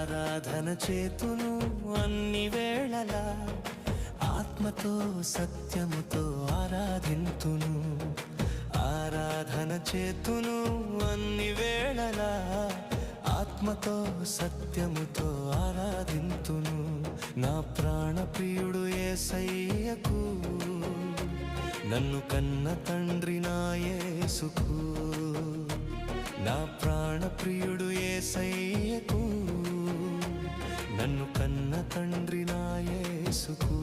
ఆరాధన చేతును అన్ని వేళలా, ఆత్మతో సత్యముతో ఆరాధింతును. ఆరాధన చేతును అన్ని వేళలా, ఆత్మతో సత్యముతో ఆరాధింతును. నా ప్రాణప్రియుడు యేసయ్యకు, నన్ను కన్న తండ్రి నా యేసుకు. నా ప్రాణప్రియుడు యేసయ్యకు, నన్ను కన్న తండ్రి నా యేసుకు.